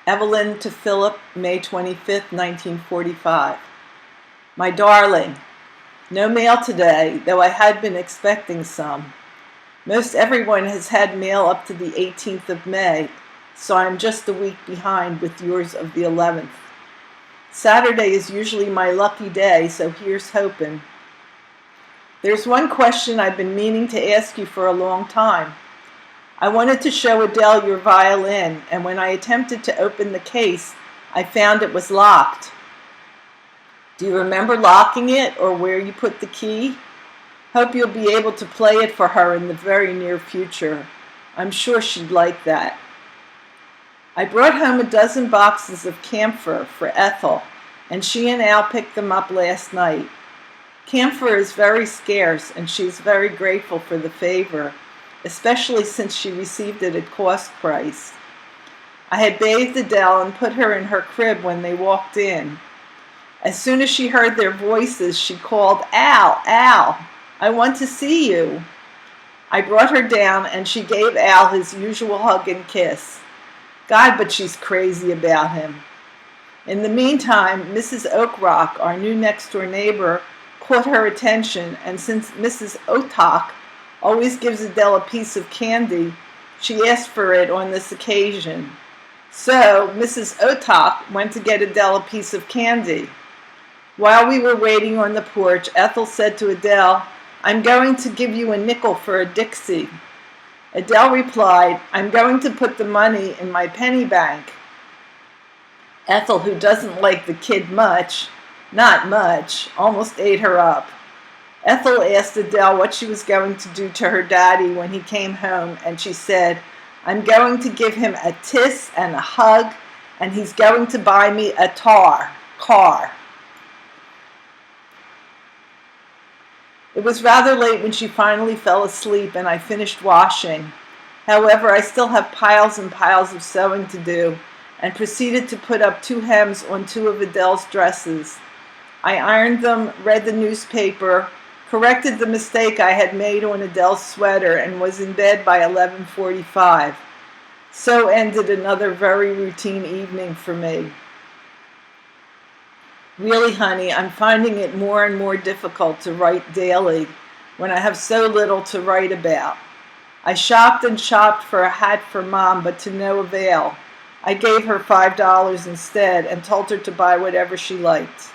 Evelyn to Philip, May 25th, 1945. My darling, no mail today, though I had been expecting some. Most everyone has had mail up to the 18th of May, so I'm just a week behind with yours of the 11th. Saturday is usually my lucky day, so here's hoping. There's one question I've been meaning to ask you for a long time. I wanted to show Adele your violin, and when I attempted to open the case, I found it was locked. Do you remember locking it or where you put the key? Hope you'll be able to play it for her in the very near future. I'm sure she'd like that. I brought home a dozen boxes of camphor for Ethel, and she and Al picked them up last night. Camphor is very scarce, and she's very grateful for the favor, especially since she received it at cost price. I had bathed Adele and put her in her crib when they walked in. As soon as she heard their voices, she called, "Al, Al, I want to see you." I brought her down and she gave Al his usual hug and kiss. God, but she's crazy about him. In the meantime, Mrs. Oakrock, our new next-door neighbor, caught her attention, and since Mrs. Otak always gives Adele a piece of candy, she asked for it on this occasion. So Mrs. Otak went to get Adele a piece of candy. While we were waiting on the porch, Ethel said to Adele, "I'm going to give you a nickel for a Dixie." Adele replied, "I'm going to put the money in my penny bank." Ethel, who doesn't like the kid much, not much, almost ate her up. Ethel asked Adele what she was going to do to her daddy when he came home, and she said, "I'm going to give him a kiss and a hug, and he's going to buy me a car." It was rather late when she finally fell asleep and I finished washing. However, I still have piles and piles of sewing to do and proceeded to put up 2 hems on 2 of Adele's dresses. I ironed them, read the newspaper, corrected the mistake I had made on Adele's sweater, and was in bed by 11:45. So ended another very routine evening for me. Really, honey, I'm finding it more and more difficult to write daily when I have so little to write about. I shopped and shopped for a hat for Mom, but to no avail. I gave her $5 instead and told her to buy whatever she liked.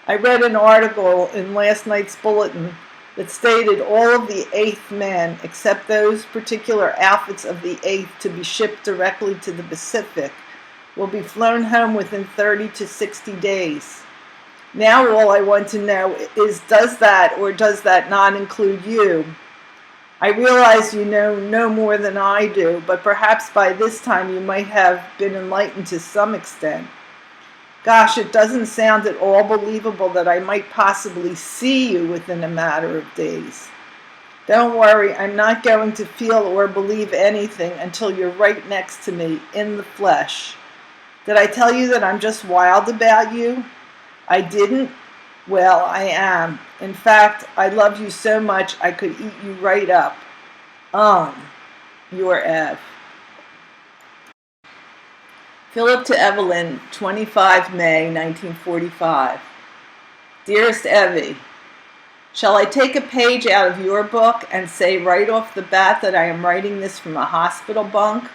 I read an article in last night's bulletin that stated all of the 8th men, except those particular outfits of the 8th to be shipped directly to the Pacific, will be flown home within 30 to 60 days. Now all I want to know is, does that or does that not include you? I realize you know no more than I do, but perhaps by this time you might have been enlightened to some extent. Gosh, it doesn't sound at all believable that I might possibly see you within a matter of days. Don't worry, I'm not going to feel or believe anything until you're right next to me, in the flesh. Did I tell you that I'm just wild about you? I didn't? Well, I am. In fact, I love you so much I could eat you right up. Your Ev. Philip to Evelyn, 25 May 1945. Dearest Evie, shall I take a page out of your book and say right off the bat that I am writing this from a hospital bunk?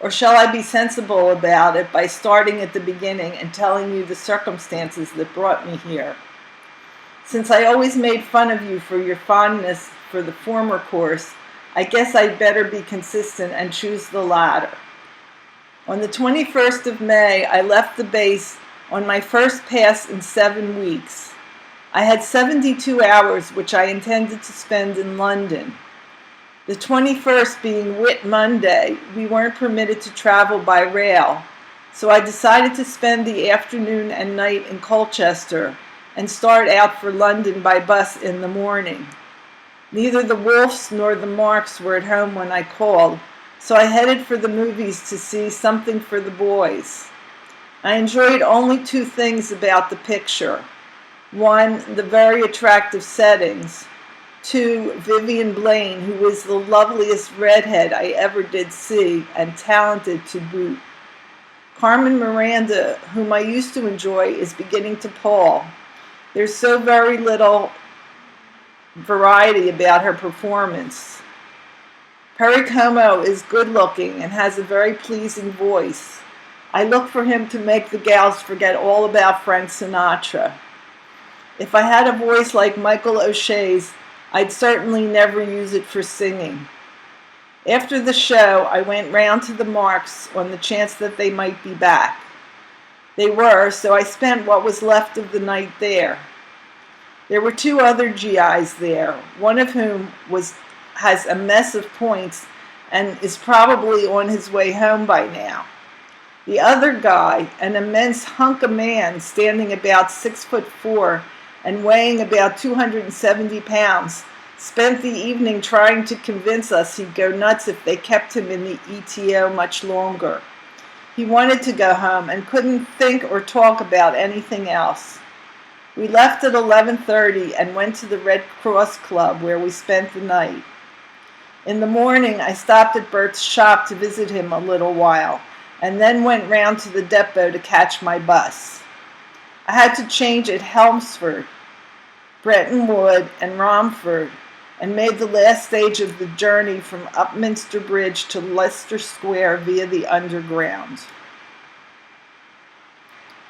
Or shall I be sensible about it by starting at the beginning and telling you the circumstances that brought me here? Since I always made fun of you for your fondness for the former course, I guess I'd better be consistent and choose the latter. On the 21st of May, I left the base on my first pass in 7 weeks. I had 72 hours, which I intended to spend in London. The 21st being Whit Monday, we weren't permitted to travel by rail, so I decided to spend the afternoon and night in Colchester and start out for London by bus in the morning. Neither the Wolfs nor the Marks were at home when I called, so I headed for the movies to see Something for the Boys. I enjoyed only 2 things about the picture. 1, the very attractive settings. 2, Vivian Blaine, who is the loveliest redhead I ever did see, and talented to boot. Carmen Miranda, whom I used to enjoy, is beginning to pall. There's so very little variety about her performance. Perry Como is good-looking and has a very pleasing voice. I look for him to make the gals forget all about Frank Sinatra. If I had a voice like Michael O'Shea's, I'd certainly never use it for singing. After the show, I went round to the Marks on the chance that they might be back. They were, so I spent what was left of the night there. There were two other GIs there, one of whom has a mess of points and is probably on his way home by now. The other guy, an immense hunk of man standing about 6'4" and weighing about 270 pounds, spent the evening trying to convince us he'd go nuts if they kept him in the ETO much longer. He wanted to go home and couldn't think or talk about anything else. We left at 11:30 and went to the Red Cross Club where we spent the night. In the morning, I stopped at Bert's shop to visit him a little while and then went round to the depot to catch my bus. I had to change at Helmsford, Bretton Wood, and Romford, and made the last stage of the journey from Upminster Bridge to Leicester Square via the Underground.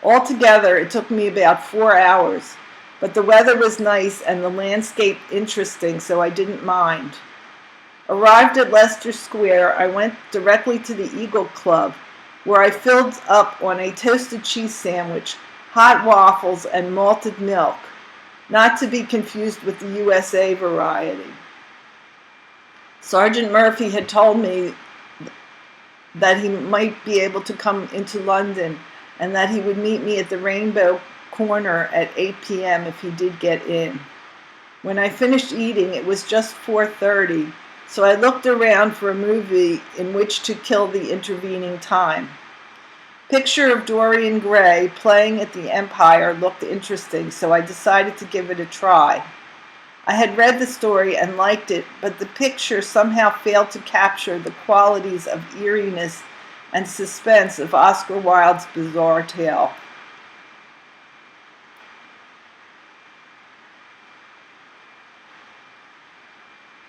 Altogether, it took me about 4 hours, but the weather was nice and the landscape interesting, so I didn't mind. Arrived at Leicester Square, I went directly to the Eagle Club, where I filled up on a toasted cheese sandwich, hot waffles, and malted milk, not to be confused with the USA variety. Sergeant Murphy had told me that he might be able to come into London and that he would meet me at the Rainbow Corner at 8 p.m. if he did get in. When I finished eating, it was just 4:30, so I looked around for a movie in which to kill the intervening time. Picture of Dorian Gray playing at the Empire looked interesting, so I decided to give it a try. I had read the story and liked it, but the picture somehow failed to capture the qualities of eeriness and suspense of Oscar Wilde's bizarre tale.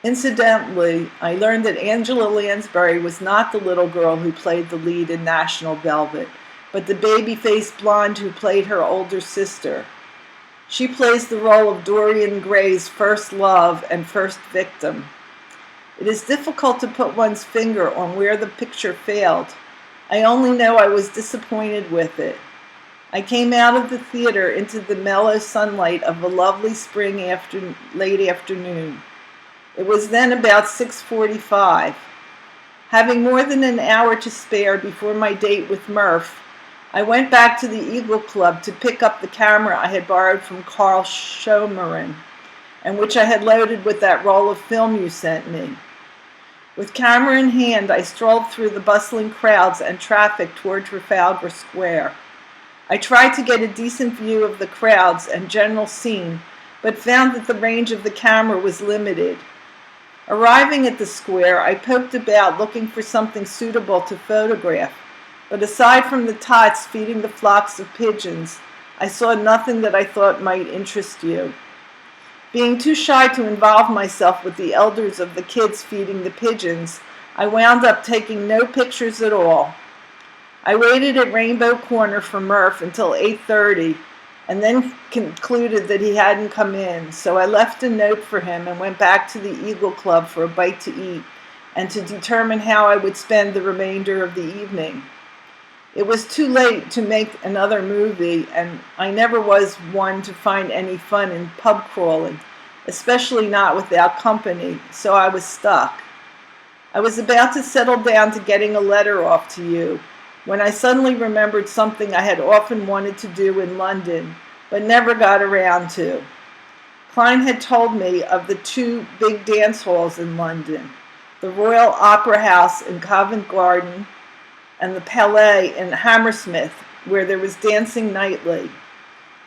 Incidentally, I learned that Angela Lansbury was not the little girl who played the lead in National Velvet, but the baby-faced blonde who played her older sister. She plays the role of Dorian Gray's first love and first victim. It is difficult to put one's finger on where the picture failed. I only know I was disappointed with it. I came out of the theater into the mellow sunlight of a lovely spring late afternoon. It was then about 6:45. Having more than an hour to spare before my date with Murph, I went back to the Eagle Club to pick up the camera I had borrowed from Carl Schomerin, and which I had loaded with that roll of film you sent me. With camera in hand, I strolled through the bustling crowds and traffic toward Trafalgar Square. I tried to get a decent view of the crowds and general scene, but found that the range of the camera was limited. Arriving at the square, I poked about looking for something suitable to photograph, but aside from the tots feeding the flocks of pigeons, I saw nothing that I thought might interest you. Being too shy to involve myself with the elders of the kids feeding the pigeons, I wound up taking no pictures at all. I waited at Rainbow Corner for Murph until 8:30, and then concluded that he hadn't come in, so I left a note for him and went back to the Eagle Club for a bite to eat and to determine how I would spend the remainder of the evening. It was too late to make another movie, and I never was one to find any fun in pub crawling, especially not without company, so I was stuck. I was about to settle down to getting a letter off to you, when I suddenly remembered something I had often wanted to do in London, but never got around to. Klein had told me of the two big dance halls in London, the Royal Opera House in Covent Garden and the Palais in Hammersmith, where there was dancing nightly.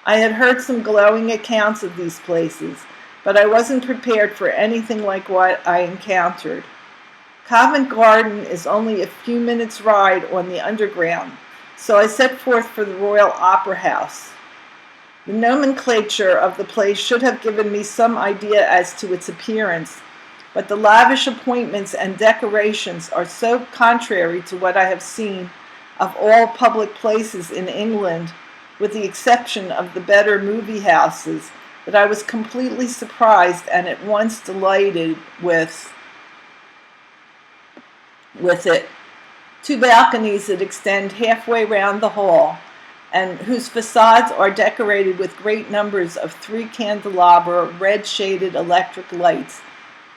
I had heard some glowing accounts of these places, but I wasn't prepared for anything like what I encountered. Covent Garden is only a few minutes' ride on the Underground, So I set forth for the Royal Opera House. The nomenclature of the place should have given me some idea as to its appearance, but the lavish appointments and decorations are so contrary to what I have seen of all public places in England, with the exception of the better movie houses, that I was completely surprised and at once delighted with it. Two balconies that extend halfway round the hall, and whose facades are decorated with great numbers of 3 candelabra, red-shaded electric lights,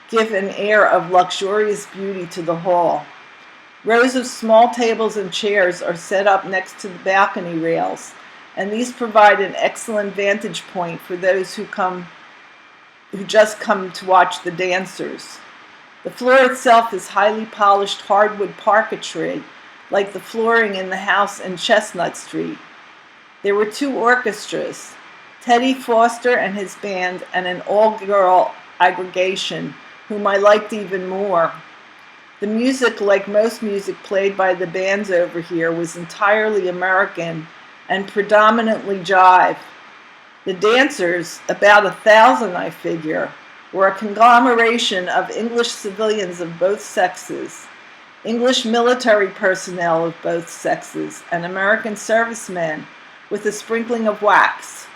give an air of luxurious beauty to the hall. Rows of small tables and chairs are set up next to the balcony rails, and these provide an excellent vantage point for those who just come to watch the dancers. The floor itself is highly polished hardwood parquetry, like the flooring in the house in Chestnut Street. There were 2 orchestras, Teddy Foster and his band, and an all-girl aggregation, whom I liked even more. The music, like most music played by the bands over here, was entirely American and predominantly jive. The dancers, about 1,000 I figure, were a conglomeration of English civilians of both sexes, English military personnel of both sexes, and American servicemen, with a sprinkling of wax.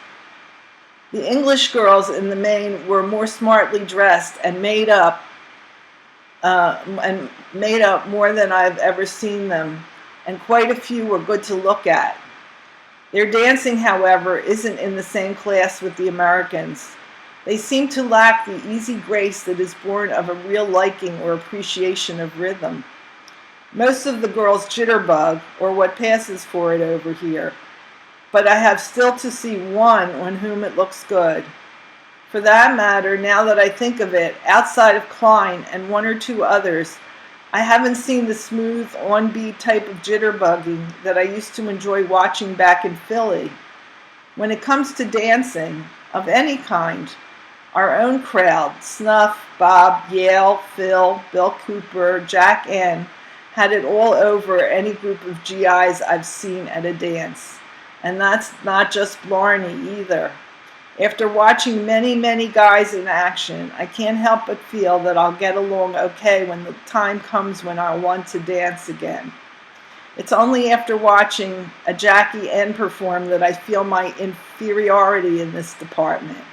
The English girls in the main were more smartly dressed and made up more than I've ever seen them, and quite a few were good to look at. Their dancing, however, isn't in the same class with the Americans. They seem to lack the easy grace that is born of a real liking or appreciation of rhythm. Most of the girls jitterbug, or what passes for it over here, but I have still to see one on whom it looks good. For that matter, now that I think of it, outside of Klein and 1 or 2 others, I haven't seen the smooth, on-beat type of jitterbugging that I used to enjoy watching back in Philly. When it comes to dancing, of any kind, our own crowd, Snuff, Bob, Yale, Phil, Bill Cooper, Jack N., had it all over any group of GIs I've seen at a dance. And that's not just Blarney either. After watching many, many guys in action, I can't help but feel that I'll get along okay when the time comes when I want to dance again. It's only after watching a Jackie N perform that I feel my inferiority in this department.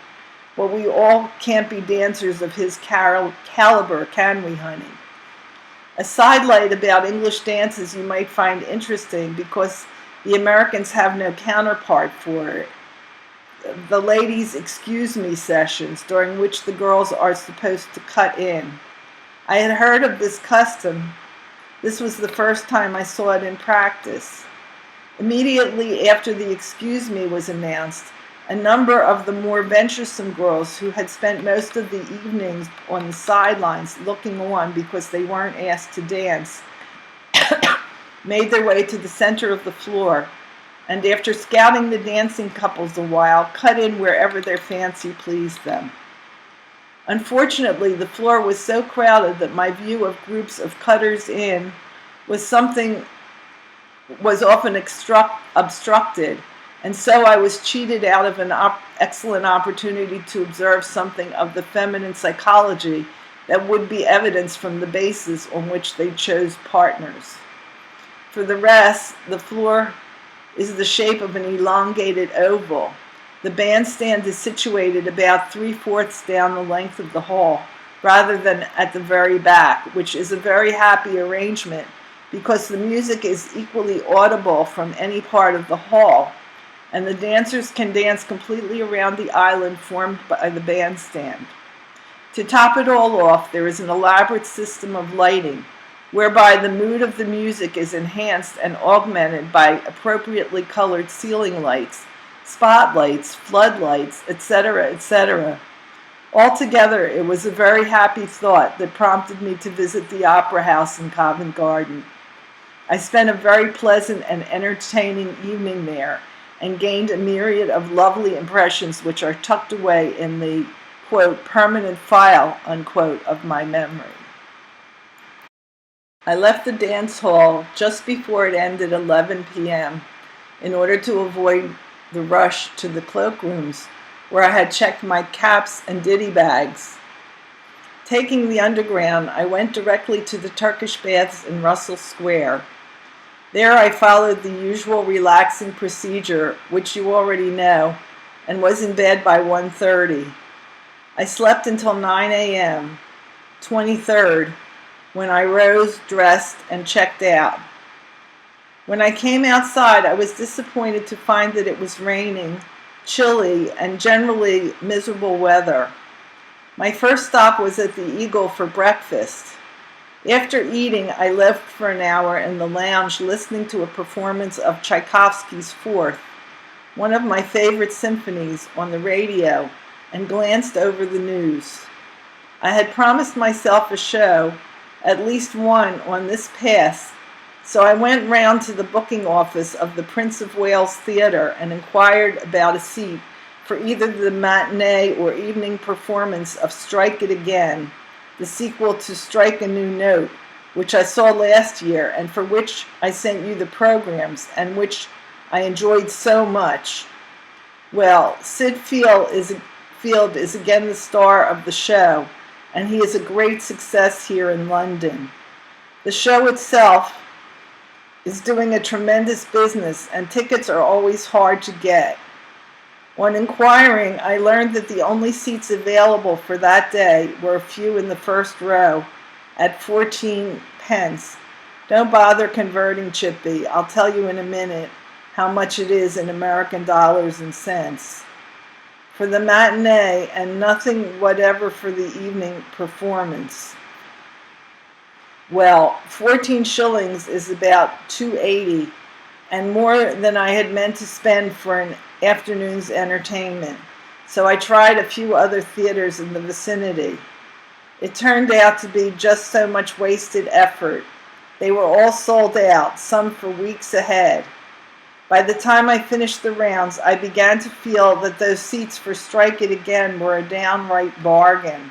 But we all can't be dancers of his caliber, can we, honey? A sidelight about English dances you might find interesting because the Americans have no counterpart for it. The ladies' excuse me sessions, during which the girls are supposed to cut in. I had heard of this custom. This was the first time I saw it in practice. Immediately after the excuse me was announced, a number of the more venturesome girls who had spent most of the evenings on the sidelines looking on because they weren't asked to dance made their way to the center of the floor, and after scouting the dancing couples a while, cut in wherever their fancy pleased them. Unfortunately, the floor was so crowded that my view of groups of cutters in was often obstructed, and so I was cheated out of an excellent opportunity to observe something of the feminine psychology that would be evidenced from the basis on which they chose partners. For the rest, the floor is the shape of an elongated oval. The bandstand is situated about 3/4 down the length of the hall, rather than at the very back, which is a very happy arrangement because the music is equally audible from any part of the hall, and the dancers can dance completely around the island formed by the bandstand. To top it all off, there is an elaborate system of lighting, whereby the mood of the music is enhanced and augmented by appropriately colored ceiling lights, spotlights, floodlights, etc., etc. Altogether, it was a very happy thought that prompted me to visit the Opera House in Covent Garden. I spent a very pleasant and entertaining evening there and gained a myriad of lovely impressions which are tucked away in the, quote, permanent file, unquote, of my memory. I left the dance hall just before it ended 11 p.m. in order to avoid the rush to the cloakrooms where I had checked my caps and ditty bags. Taking the underground, I went directly to the Turkish baths in Russell Square. There I followed the usual relaxing procedure, which you already know, and was in bed by 1:30. I slept until 9 a.m., 23rd, when I rose, dressed, and checked out. When I came outside, I was disappointed to find that it was raining, chilly, and generally miserable weather. My first stop was at the Eagle for breakfast. After eating, I left for an hour in the lounge listening to a performance of Tchaikovsky's Fourth, one of my favorite symphonies, on the radio, and glanced over the news. I had promised myself a show, at least one on this pass, so I went round to the booking office of the Prince of Wales Theatre and inquired about a seat for either the matinee or evening performance of Strike It Again, the sequel to Strike a New Note, which I saw last year and for which I sent you the programs and which I enjoyed so much. Well, Sid Field is again the star of the show, and he is a great success here in London. The show itself is doing a tremendous business, and tickets are always hard to get. On inquiring, I learned that the only seats available for that day were a few in the first row at 14 pence. Don't bother converting, Chippy. I'll tell you in a minute how much it is in American dollars and cents. For the matinee, and nothing whatever for the evening performance. Well, 14 shillings is about $2.80, and more than I had meant to spend for an afternoon's entertainment, so I tried a few other theaters in the vicinity. It turned out to be just so much wasted effort. They were all sold out, some for weeks ahead. By the time I finished the rounds, I began to feel that those seats for Strike It Again were a downright bargain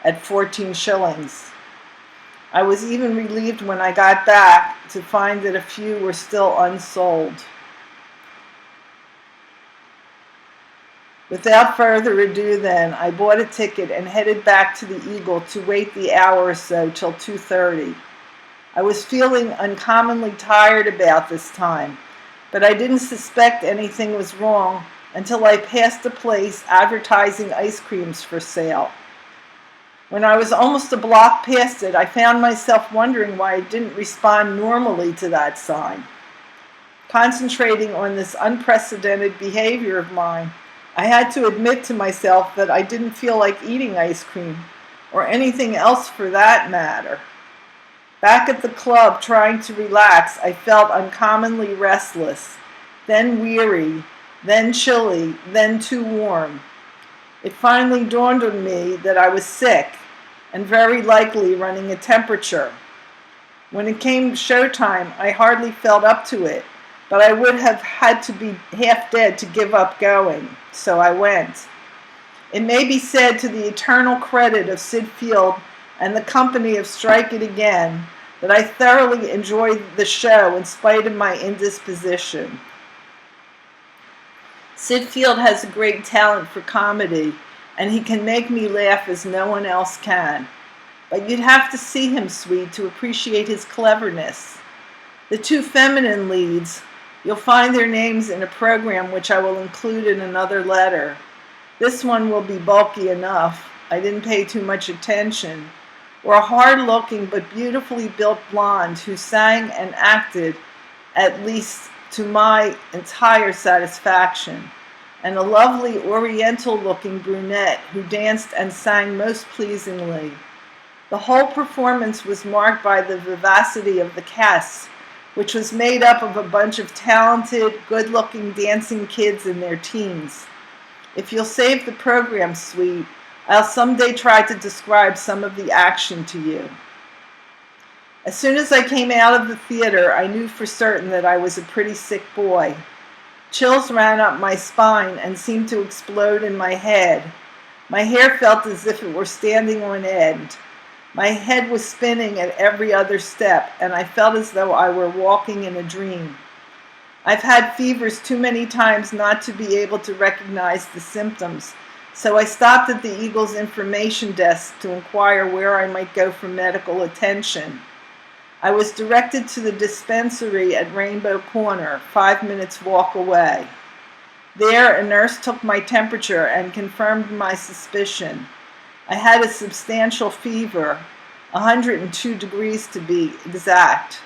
at 14 shillings. I was even relieved when I got back to find that a few were still unsold. Without further ado then, I bought a ticket and headed back to the Eagle to wait the hour or so till 2:30. I was feeling uncommonly tired about this time, but I didn't suspect anything was wrong until I passed a place advertising ice creams for sale. When I was almost a block past it, I found myself wondering why I didn't respond normally to that sign. Concentrating on this unprecedented behavior of mine, I had to admit to myself that I didn't feel like eating ice cream, or anything else for that matter. Back at the club, trying to relax, I felt uncommonly restless, then weary, then chilly, then too warm. It finally dawned on me that I was sick, and very likely running a temperature. When it came showtime, I hardly felt up to it, but I would have had to be half dead to give up going, so I went. It may be said to the eternal credit of Sid Field and the company of Strike It Again that I thoroughly enjoyed the show in spite of my indisposition. Sid Field has a great talent for comedy, and he can make me laugh as no one else can. But you'd have to see him, sweet, to appreciate his cleverness. The two feminine leads, you'll find their names in a program which I will include in another letter. This one will be bulky enough. I didn't pay too much attention. Were a hard-looking but beautifully built blonde who sang and acted, at least to my entire satisfaction, and a lovely oriental-looking brunette who danced and sang most pleasingly. The whole performance was marked by the vivacity of the cast, which was made up of a bunch of talented, good-looking dancing kids in their teens. If you'll save the program, sweet, I'll someday try to describe some of the action to you. As soon as I came out of the theater, I knew for certain that I was a pretty sick boy. Chills ran up my spine and seemed to explode in my head. My hair felt as if it were standing on end. My head was spinning at every other step, and I felt as though I were walking in a dream. I've had fevers too many times not to be able to recognize the symptoms, so I stopped at the Eagles information desk to inquire where I might go for medical attention. I was directed to the dispensary at Rainbow Corner, 5 minutes walk away. There, a nurse took my temperature and confirmed my suspicion. I had a substantial fever, 102 degrees to be exact.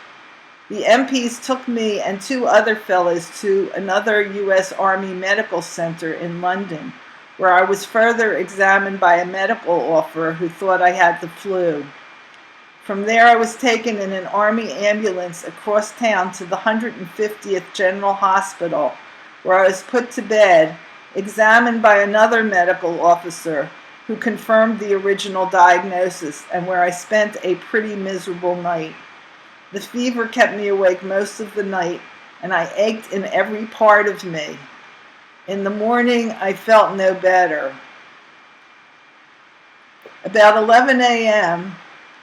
The MPs took me and 2 other fellows to another U.S. Army medical center in London, where I was further examined by a medical officer who thought I had the flu. From there, I was taken in an Army ambulance across town to the 150th General Hospital, where I was put to bed, examined by another medical officer who confirmed the original diagnosis, and where I spent a pretty miserable night. The fever kept me awake most of the night, and I ached in every part of me. In the morning, I felt no better. About 11 a.m.,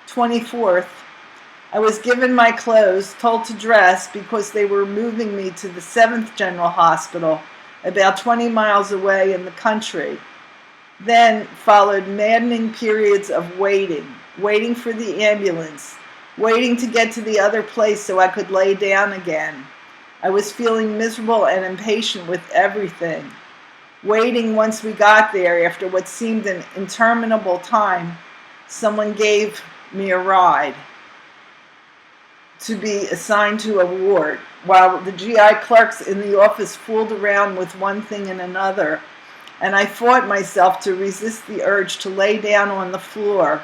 24th, I was given my clothes, told to dress because they were moving me to the 7th General Hospital, about 20 miles away in the country. Then followed maddening periods of waiting for the ambulance, waiting to get to the other place so I could lay down again. I was feeling miserable and impatient with everything. Waiting once we got there, after what seemed an interminable time, someone gave me a ride to be assigned to a ward, while the GI clerks in the office fooled around with one thing and another, and I fought myself to resist the urge to lay down on the floor,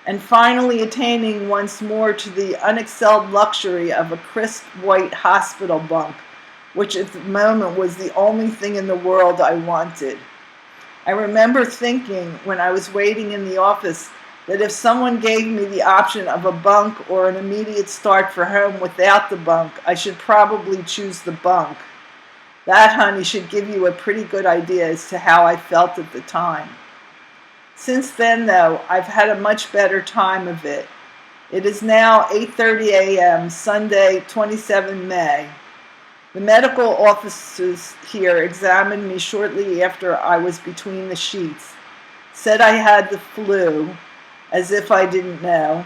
and finally attaining once more to the unexcelled luxury of a crisp white hospital bunk, which at the moment was the only thing in the world I wanted. I remember thinking when I was waiting in the office that if someone gave me the option of a bunk or an immediate start for home without the bunk, I should probably choose the bunk. That, honey, should give you a pretty good idea as to how I felt at the time. Since then, though, I've had a much better time of it. It is now 8:30 a.m., Sunday, 27 May. The medical officers here examined me shortly after I was between the sheets, said I had the flu, as if I didn't know,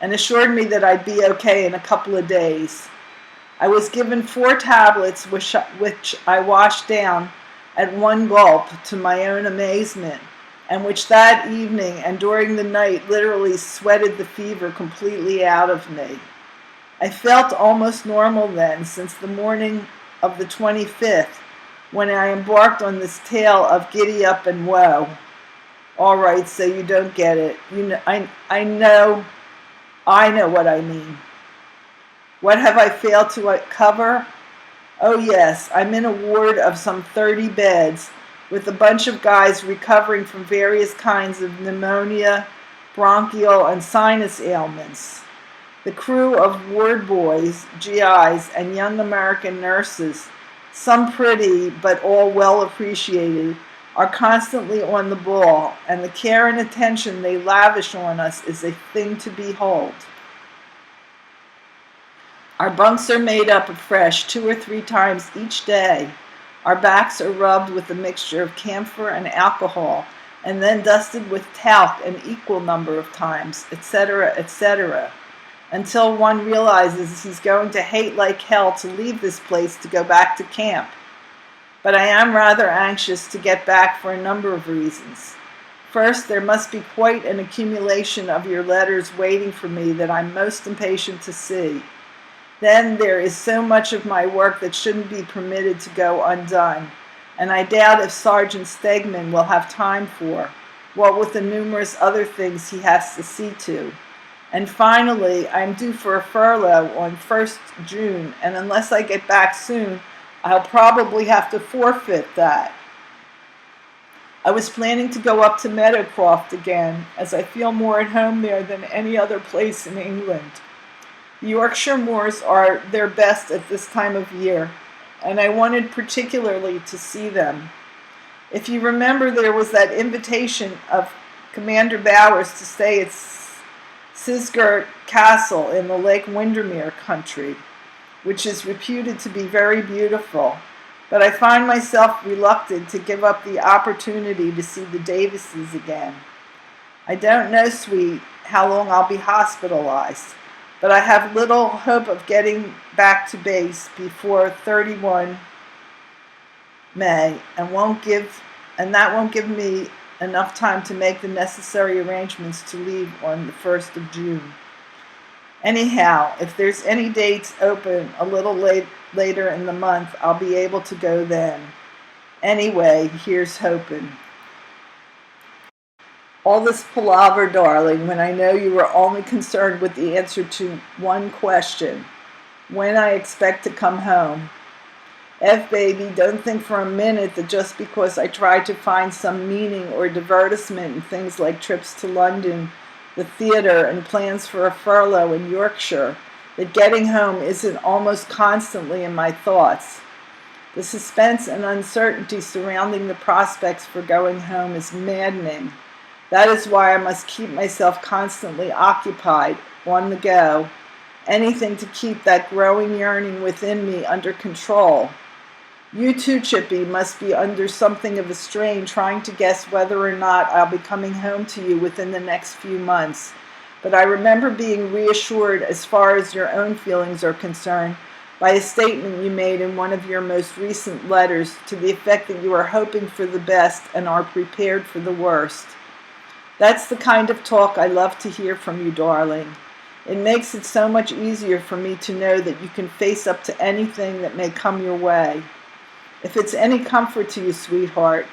and assured me that I'd be okay in a couple of days. I was given 4 tablets, which I washed down at one gulp to my own amazement, and which that evening and during the night literally sweated the fever completely out of me. I felt almost normal then, since the morning of the 25th, when I embarked on this tale of giddy up and woe. All right, so you don't get it. I know what I mean. What have I failed to cover? Oh yes, I'm in a ward of some 30 beds with a bunch of guys recovering from various kinds of pneumonia, bronchial, and sinus ailments. The crew of ward boys, GIs, and young American nurses, some pretty but all well appreciated, are constantly on the ball, and the care and attention they lavish on us is a thing to behold. Our bunks are made up afresh 2 or 3 times each day. Our backs are rubbed with a mixture of camphor and alcohol, and then dusted with talc an equal number of times, etc., etc., until one realizes he's going to hate like hell to leave this place to go back to camp. But I am rather anxious to get back for a number of reasons. First, there must be quite an accumulation of your letters waiting for me that I'm most impatient to see. Then there is so much of my work that shouldn't be permitted to go undone, and I doubt if Sergeant Stegman will have time for, what with the numerous other things he has to see to. And finally, I'm due for a furlough on 1st June, and unless I get back soon, I'll probably have to forfeit that. I was planning to go up to Meadowcroft again, as I feel more at home there than any other place in England. The Yorkshire moors are their best at this time of year, and I wanted particularly to see them. If you remember, there was that invitation of Commander Bowers to stay at Sisgert Castle in the Lake Windermere country, which is reputed to be very beautiful, but I find myself reluctant to give up the opportunity to see the Davises again. I don't know, sweet, how long I'll be hospitalized, but I have little hope of getting back to base before 31 May, and that won't give me enough time to make the necessary arrangements to leave on the 1st of June. Anyhow, if there's any dates open a little later in the month, I'll be able to go then. Anyway, here's hoping. All this palaver, darling, when I know you were only concerned with the answer to one question: when I expect to come home. Baby, don't think for a minute that just because I tried to find some meaning or divertisement in things like trips to London, the theater, and plans for a furlough in Yorkshire, that getting home isn't almost constantly in my thoughts. The suspense and uncertainty surrounding the prospects for going home is maddening. That is why I must keep myself constantly occupied, on the go, anything to keep that growing yearning within me under control. You too, Chippy, must be under something of a strain trying to guess whether or not I'll be coming home to you within the next few months. But I remember being reassured as far as your own feelings are concerned by a statement you made in one of your most recent letters to the effect that you are hoping for the best and are prepared for the worst. That's the kind of talk I love to hear from you, darling. It makes it so much easier for me to know that you can face up to anything that may come your way. If it's any comfort to you, sweetheart,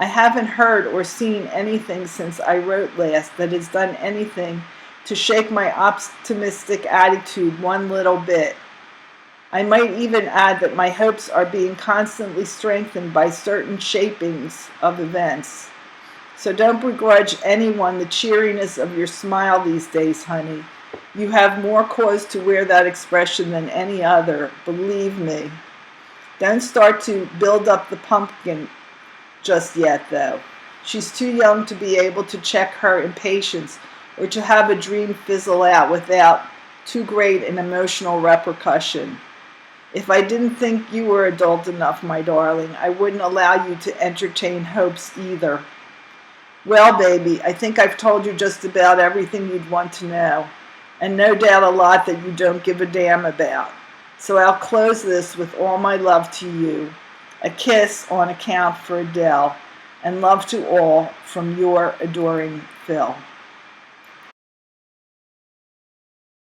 I haven't heard or seen anything since I wrote last that has done anything to shake my optimistic attitude one little bit. I might even add that my hopes are being constantly strengthened by certain shapings of events. So don't begrudge anyone the cheeriness of your smile these days, honey. You have more cause to wear that expression than any other, believe me. Don't start to build up the pumpkin just yet, though. She's too young to be able to check her impatience or to have a dream fizzle out without too great an emotional repercussion. If I didn't think you were adult enough, my darling, I wouldn't allow you to entertain hopes either. Well, baby, I think I've told you just about everything you'd want to know, and no doubt a lot that you don't give a damn about. So I'll close this with all my love to you, a kiss on account for Adele, and love to all from your adoring Phil.